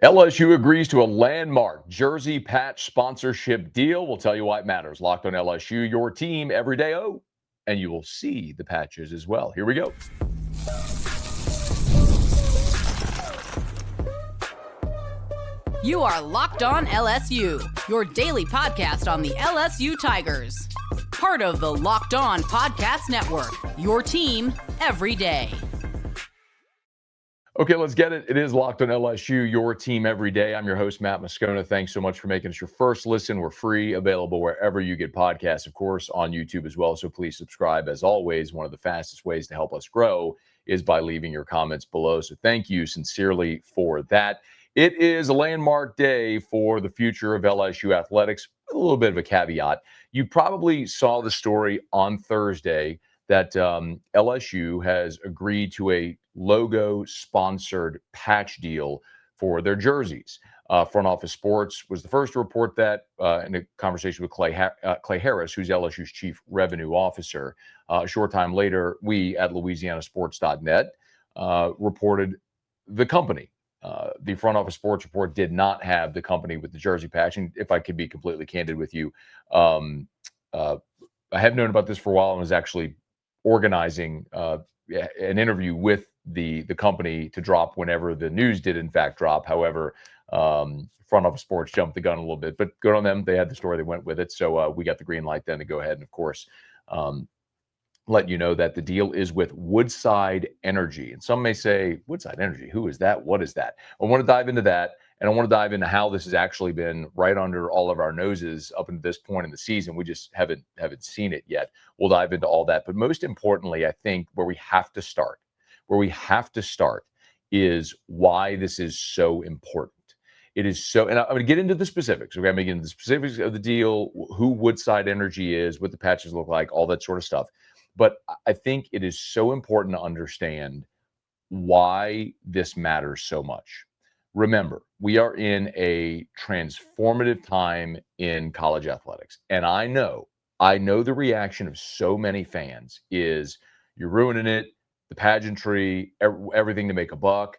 LSU agrees to a landmark jersey patch sponsorship deal. We'll tell you why it matters. Locked on LSU, your team every day. Oh, and you will see the patches as well. Here we go. You are Locked On LSU, your daily podcast on the LSU Tigers. Part of the Locked On Podcast Network, your team every day. Okay, let's get it. It is Locked on LSU, your team every day. I'm your host, Matt Moscona. Thanks so much for making us your first listen. We're free, available wherever you get podcasts, of course, on YouTube as well. So please subscribe. As always, one of the fastest ways to help us grow is by leaving your comments below. So thank you sincerely for that. It is a landmark day for the future of LSU athletics. A little bit of a caveat. You probably saw the story on Thursday that LSU has agreed to a logo-sponsored patch deal for their jerseys. Front Office Sports was the first to report that in a conversation with Clay Harris, who's LSU's chief revenue officer. A short time later, we at LouisianaSports.net reported the company. The Front Office Sports report did not have the company with the jersey patch. And if I could be completely candid with you, I have known about this for a while and was actually organizing an interview with the company to drop whenever the news did in fact drop. However, Front Office Sports jumped the gun a little bit, but good on them. They had the story, they went with it. So we got the green light then to go ahead and, of course, let you know that the deal is with Woodside Energy. And some may say, Woodside Energy, who is that? What is that? I want to dive into that. And I want to dive into how this has actually been right under all of our noses up until this point in the season. We just haven't seen it yet. We'll dive into all that. But most importantly, I think where we have to start is why this is so important. It is so, and I'm going to get into the specifics. Okay, I'm going to get into the specifics of the deal, who Woodside Energy is, what the patches look like, all that sort of stuff. But I think it is so important to understand why this matters so much. Remember, we are in a transformative time in college athletics. And I know the reaction of so many fans is you're ruining it, the pageantry, everything to make a buck.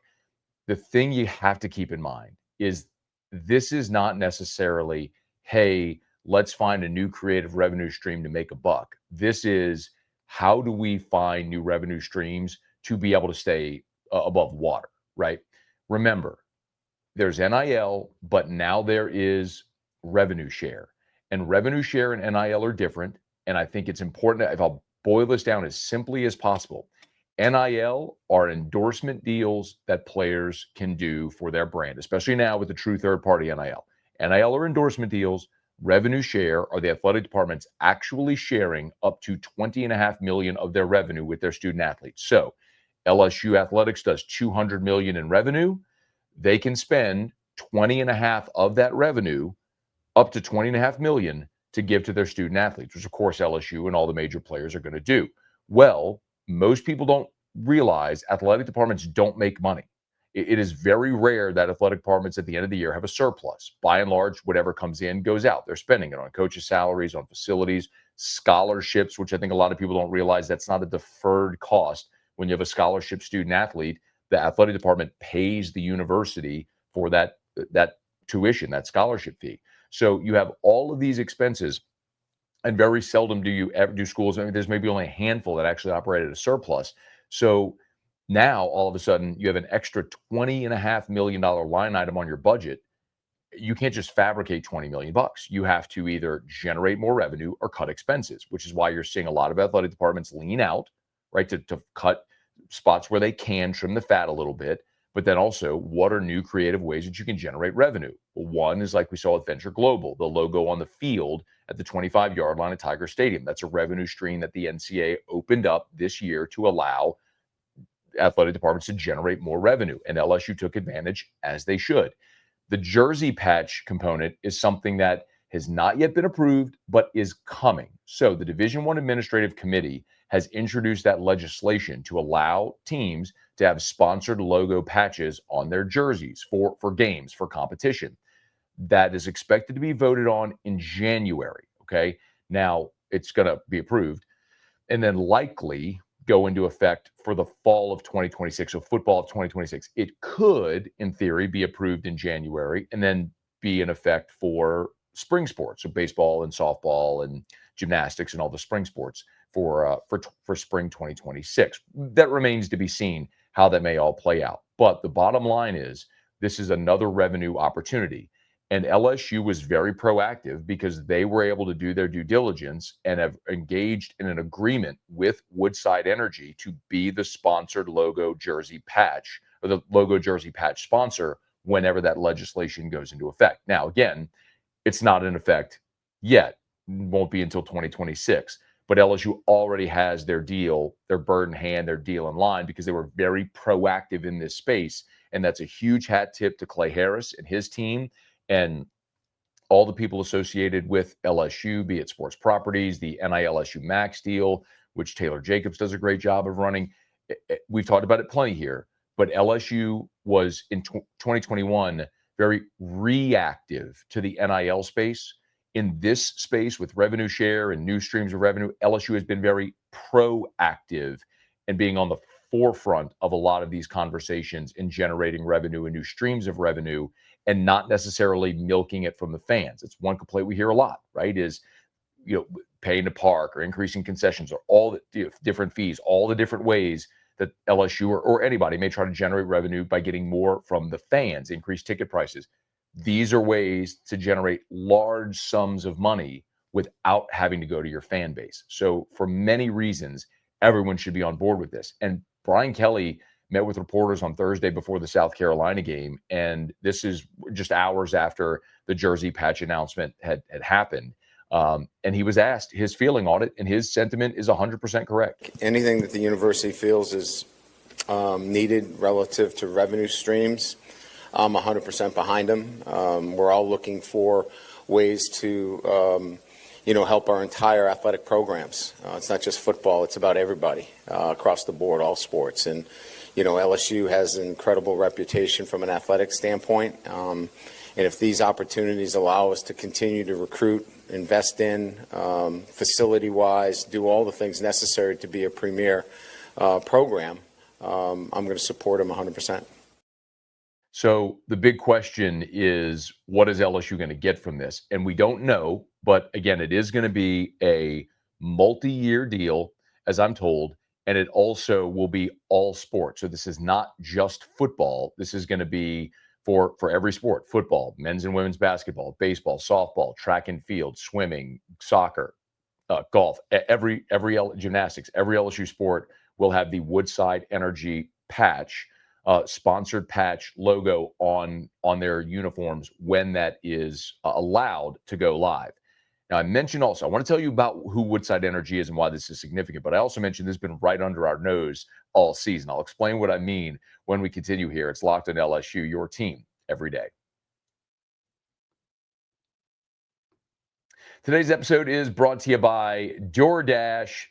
The thing you have to keep in mind is this is not necessarily, hey, let's find a new creative revenue stream to make a buck. This is, how do we find new revenue streams to be able to stay above water, right? Remember, there's NIL, but now there is revenue share. And revenue share and NIL are different. And I think it's important, if I'll boil this down as simply as possible, NIL are endorsement deals that players can do for their brand, especially now with the true third-party NIL. NIL are endorsement deals. Revenue share are the athletic departments actually sharing up to $20.5 million of their revenue with their student athletes. So LSU Athletics does $200 million in revenue. They can spend 20.5 of that revenue, up to 20.5 million, to give to their student athletes, which of course LSU and all the major players are going to do. Well, most people don't realize athletic departments don't make money. It is very rare that athletic departments at the end of the year have a surplus. By and large, whatever comes in goes out. They're spending it on coaches' salaries, on facilities, scholarships, which I think a lot of people don't realize that's not a deferred cost. When you have a scholarship student athlete, the athletic department pays the university for that tuition, that scholarship fee. So you have all of these expenses, and very seldom do schools. I mean, there's maybe only a handful that actually operate at a surplus. So now all of a sudden you have an extra $20.5 million line item on your budget. You can't just fabricate 20 million bucks. You have to either generate more revenue or cut expenses, which is why you're seeing a lot of athletic departments lean out, right, to cut spots where they can, trim the fat a little bit. But then also, what are new creative ways that you can generate revenue? Well, one is like we saw with Venture Global, the logo on the field at the 25-yard line at Tiger Stadium. That's a revenue stream that the NCAA opened up this year to allow athletic departments to generate more revenue. And LSU took advantage, as they should. The jersey patch component is something that has not yet been approved, but is coming. So the Division I Administrative Committee has introduced that legislation to allow teams to have sponsored logo patches on their jerseys for games, for competition. That is expected to be voted on in January, okay? Now, it's going to be approved. And then likely go into effect for the fall of 2026, so football of 2026. It could, in theory, be approved in January and then be in effect for spring sports, so baseball and softball and gymnastics and all the spring sports for spring 2026. That remains to be seen how that may all play out. But the bottom line is this is another revenue opportunity. And LSU was very proactive because they were able to do their due diligence and have engaged in an agreement with Woodside Energy to be the sponsored logo jersey patch or the logo jersey patch sponsor whenever that legislation goes into effect. Now, again, it's not in effect yet. Won't be until 2026. But LSU already has their deal, their bird in hand, their deal in line because they were very proactive in this space. And that's a huge hat tip to Clay Harris and his team and all the people associated with LSU, be it sports properties, the NILSU Max deal, which Taylor Jacobs does a great job of running. We've talked about it plenty here, but LSU was in 2021 very reactive to the NIL space. In this space with revenue share and new streams of revenue, LSU has been very proactive and being on the forefront of a lot of these conversations in generating revenue and new streams of revenue and not necessarily milking it from the fans. It's one complaint we hear a lot, right? Is paying to park or increasing concessions or all the different fees, all the different ways that LSU or anybody may try to generate revenue by getting more from the fans, increase ticket prices. These are ways to generate large sums of money without having to go to your fan base. So for many reasons, everyone should be on board with this. And Brian Kelly met with reporters on Thursday before the South Carolina game. And this is just hours after the jersey patch announcement had happened. And he was asked his feeling on it, and his sentiment is 100% correct. Anything that the university feels is needed relative to revenue streams, I'm 100% behind them. We're all looking for ways to, help our entire athletic programs. It's not just football; it's about everybody across the board, all sports. And LSU has an incredible reputation from an athletic standpoint. And if these opportunities allow us to continue to recruit, invest in, facility-wise, do all the things necessary to be a premier program, I'm going to support them 100%. So the big question is, what is LSU going to get from this? And we don't know, but again, it is going to be a multi-year deal, as I'm told, and it also will be all sports. So this is not just football. This is going to be for every sport: football, men's and women's basketball, baseball, softball, track and field, swimming, soccer, golf, every gymnastics, every LSU sport will have the Woodside Energy patch, sponsored patch logo on their uniforms when that is allowed to go live. Now, I mentioned also, I want to tell you about who Woodside Energy is and why this is significant, but I also mentioned this has been right under our nose all season. I'll explain what I mean when we continue here. It's Locked on LSU, your team every day. Today's episode is brought to you by DoorDash.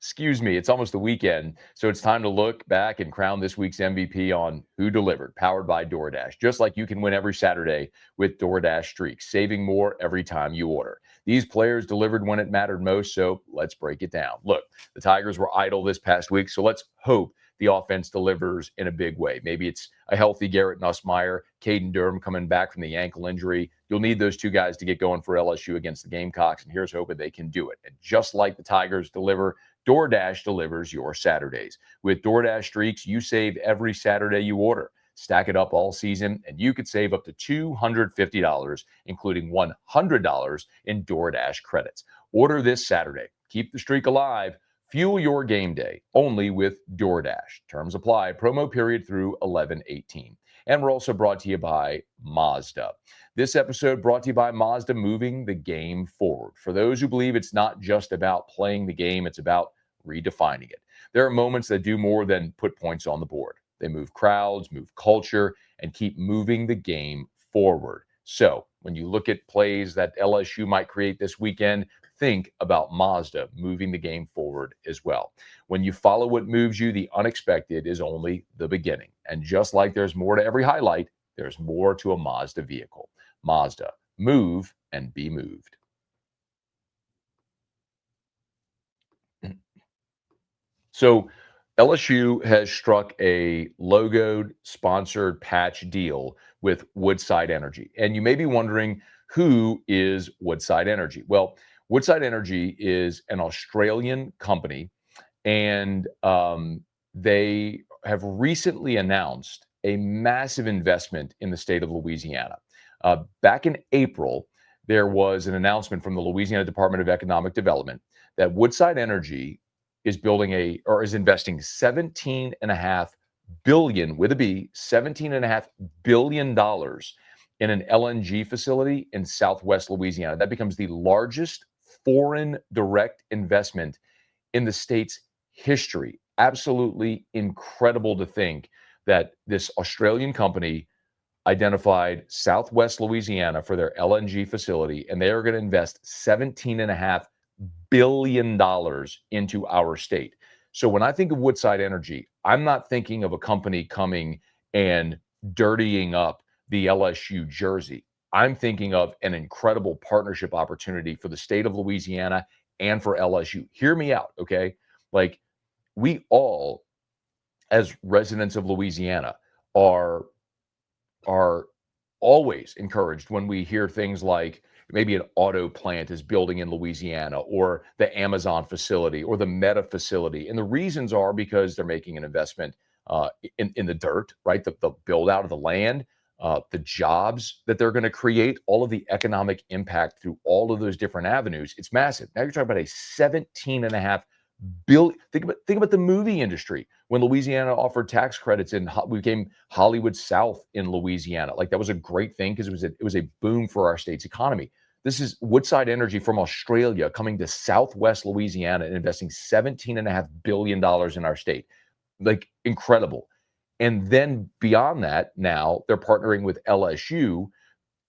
Excuse me, it's almost the weekend, so it's time to look back and crown this week's MVP on Who Delivered, powered by DoorDash. Just like you can win every Saturday with DoorDash Streaks, saving more every time you order. These players delivered when it mattered most, so let's break it down. Look, the Tigers were idle this past week, so let's hope the offense delivers in a big way. Maybe it's a healthy Garrett Nussmeier, Caden Durham coming back from the ankle injury. You'll need those two guys to get going for LSU against the Gamecocks, and here's hoping they can do it. And just like the Tigers deliver, DoorDash delivers your Saturdays. With DoorDash Streaks, you save every Saturday you order. Stack it up all season, and you could save up to $250, including $100 in DoorDash credits. Order this Saturday. Keep the streak alive. Fuel your game day only with DoorDash. Terms apply. Promo period through 11/18. And we're also brought to you by Mazda. This episode brought to you by Mazda, moving the game forward. For those who believe it's not just about playing the game, it's about redefining it. There are moments that do more than put points on the board. They move crowds, move culture, and keep moving the game forward. So when you look at plays that LSU might create this weekend, think about Mazda moving the game forward as well. When you follow what moves you, the unexpected is only the beginning. And just like there's more to every highlight, there's more to a Mazda vehicle. Mazda, move and be moved. So LSU has struck a logoed sponsored patch deal with Woodside Energy. And you may be wondering, who is Woodside Energy? Well, Woodside Energy is an Australian company, and they have recently announced a massive investment in the state of Louisiana. Back in April, there was an announcement from the Louisiana Department of Economic Development that Woodside Energy is is investing 17.5 billion with a B, 17.5 billion dollars in an LNG facility in Southwest Louisiana. That becomes the largest foreign direct investment in the state's history. Absolutely incredible to think that this Australian company identified Southwest Louisiana for their LNG facility, and they are going to invest $17.5 billion into our state. So when I think of Woodside Energy, I'm not thinking of a company coming and dirtying up the LSU jersey. I'm thinking of an incredible partnership opportunity for the state of Louisiana and for LSU. Hear me out, okay? Like, we all, as residents of Louisiana, are are always encouraged when we hear things like maybe an auto plant is building in Louisiana, or the Amazon facility, or the Meta facility. And the reasons are because they're making an investment in the dirt, right? The build out of the land, the jobs that they're going to create, all of the economic impact through all of those different avenues. It's massive. Now you're talking about a 17.5 billion. Think about the movie industry when Louisiana offered tax credits, and we became Hollywood South in Louisiana. Like, that was a great thing because it was a boom for our state's economy. This is Woodside Energy from Australia coming to Southwest Louisiana and investing $17.5 billion in our state. Like, incredible. And then beyond that, now they're partnering with LSU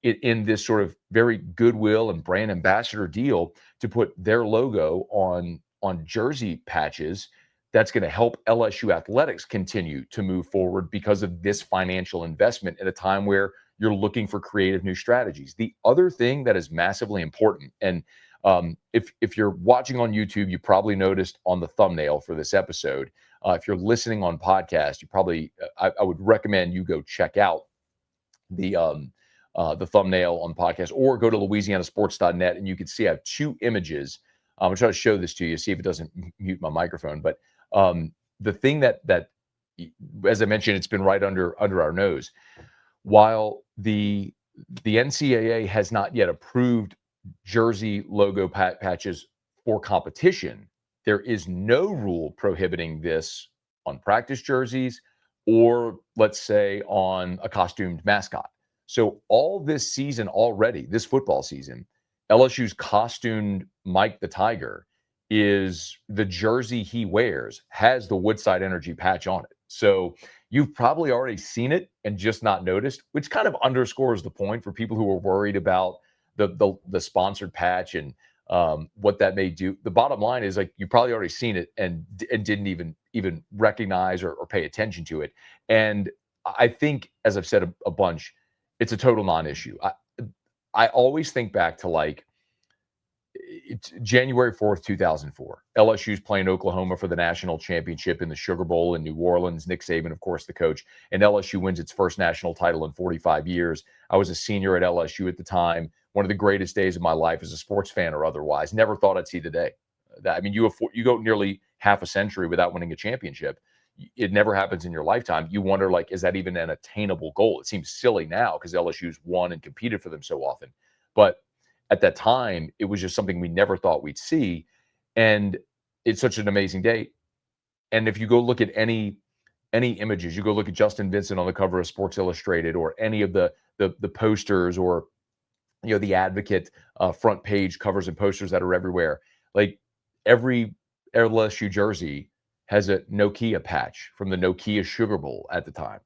in this sort of very goodwill and brand ambassador deal to put their logo on jersey patches. That's going to help LSU athletics continue to move forward because of this financial investment at a time where you're looking for creative new strategies. The other thing that is massively important, and if you're watching on YouTube, you probably noticed on the thumbnail for this episode. If you're listening on podcast, you probably I would recommend you go check out the thumbnail on podcast, or go to louisianasports.net, and you can see I have two images. I'm gonna try to show this to you, see if it doesn't mute my microphone. But the thing that, as I mentioned, it's been right under our nose. While the NCAA has not yet approved jersey logo patches for competition, there is no rule prohibiting this on practice jerseys, or let's say on a costumed mascot. So all this season already, this football season, LSU's costumed Mike the Tiger, is the jersey he wears has the Woodside Energy patch on it. So you've probably already seen it and just not noticed, which kind of underscores the point for people who are worried about the sponsored patch and what that may do. The bottom line is, like, you probably already seen it and didn't even recognize or pay attention to it. And I think, as I've said a bunch, it's a total non-issue. I always think back to, like, it's January 4th, 2004. LSU's playing Oklahoma for the national championship in the Sugar Bowl in New Orleans. Nick Saban, of course, the coach, and LSU wins its first national title in 45 years. I was a senior at LSU at the time. One of the greatest days of my life as a sports fan or otherwise. Never thought I'd see the day. I mean, you go nearly half a century without winning a championship. It never happens in your lifetime. You wonder, like, is that even an attainable goal? It seems silly now because LSU's won and competed for them so often. But at that time, it was just something we never thought we'd see. And it's such an amazing day. And if you go look at any images, you go look at Justin Vincent on the cover of Sports Illustrated, or any of the posters, or the Advocate front page covers and posters that are everywhere. Like, every LSU jersey has a Nokia patch from the Nokia Sugar Bowl at the time.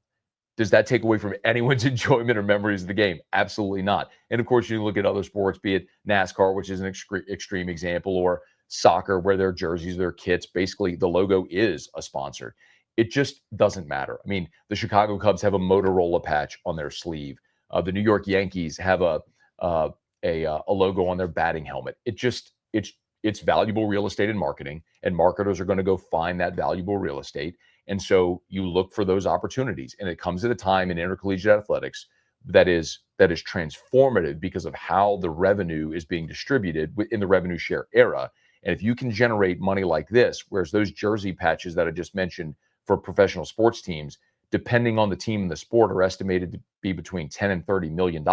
Does that take away from anyone's enjoyment or memories of the game? Absolutely not. And of course, you look at other sports, be it NASCAR, which is an extreme example, or soccer, where their jerseys, their kits, basically the logo is a sponsor. It just doesn't matter. I mean, the Chicago Cubs have a Motorola patch on their sleeve. The New York Yankees have a logo on their batting helmet. It's it's valuable real estate and marketing, and marketers are going to go find that valuable real estate. And so you look for those opportunities, and it comes at a time in intercollegiate athletics that is transformative because of how the revenue is being distributed in the revenue share era. And if you can generate money like this, whereas those jersey patches that I just mentioned for professional sports teams, depending on the team and the sport, are estimated to be between $10 and $30 million.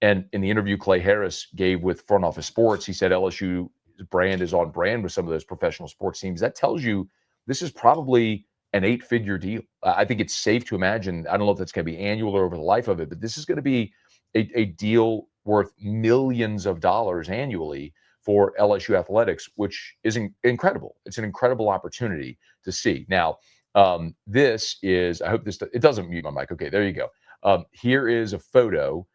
And in the interview Clay Harris gave with Front Office Sports, he said LSU brand is on brand with some of those professional sports teams. That tells you this is probably an 8-figure deal. I think it's safe to imagine, I don't know if that's going to be annual or over the life of it, but this is going to be a deal worth millions of dollars annually for LSU athletics, which is incredible. It's an incredible opportunity to see. Now, this is, I hope it doesn't mute my mic. Okay, there you go. Here is a photo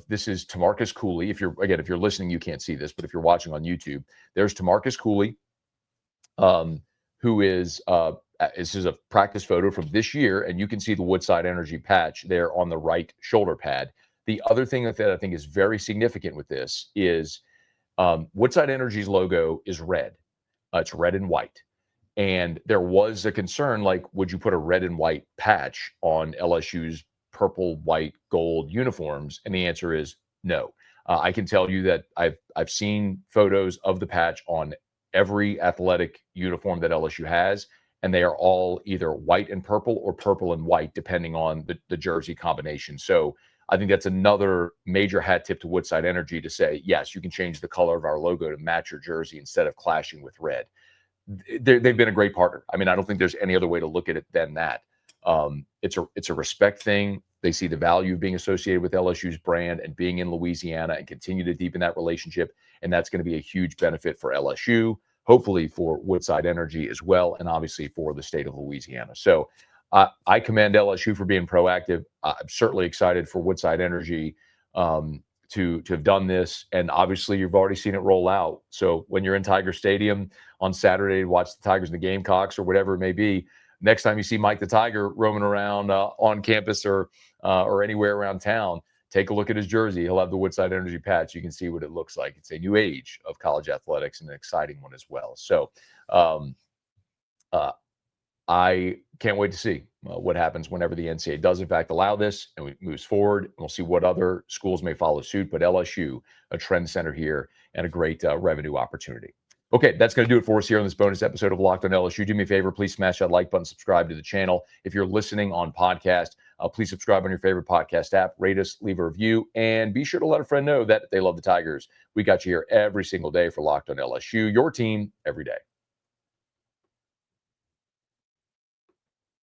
this is Tamarcus Cooley. If you're listening, you can't see this, but if you're watching on YouTube, there's Tamarcus Cooley, who is, this is a practice photo from this year, and you can see the Woodside Energy patch there on the right shoulder pad. The other thing that I think is very significant with this is Woodside Energy's logo is red. It's red and white. And there was a concern, like, would you put a red and white patch on LSU's purple, white, gold uniforms? And the answer is no. I can tell you that I've seen photos of the patch on every athletic uniform that LSU has, and they are all either white and purple or purple and white, depending on the jersey combination. So I think that's another major hat tip to Woodside Energy to say, yes, you can change the color of our logo to match your jersey instead of clashing with red. They've been a great partner. I mean, I don't think there's any other way to look at it than that. It's a respect thing. They see the value of being associated with LSU's brand and being in Louisiana and continue to deepen that relationship. And that's going to be a huge benefit for LSU, hopefully for Woodside Energy as well, and obviously for the state of Louisiana. So I commend LSU for being proactive. I'm certainly excited for Woodside Energy to have done this. And obviously, you've already seen it roll out. So when you're in Tiger Stadium on Saturday to watch the Tigers and the Gamecocks or whatever it may be, next time you see Mike the Tiger roaming around on campus or anywhere around town, take a look at his jersey. He'll have the Woodside Energy patch. You can see what it looks like. It's a new age of college athletics and an exciting one as well. So I can't wait to see what happens whenever the NCAA does, in fact, allow this and it moves forward. And we'll see what other schools may follow suit. But LSU, a trend center here and a great revenue opportunity. Okay, that's going to do it for us here on this bonus episode of Locked on LSU. Do me a favor, please smash that like button, subscribe to the channel. If you're listening on podcast, please subscribe on your favorite podcast app, rate us, leave a review, and be sure to let a friend know that they love the Tigers. We got you here every single day for Locked on LSU, your team every day.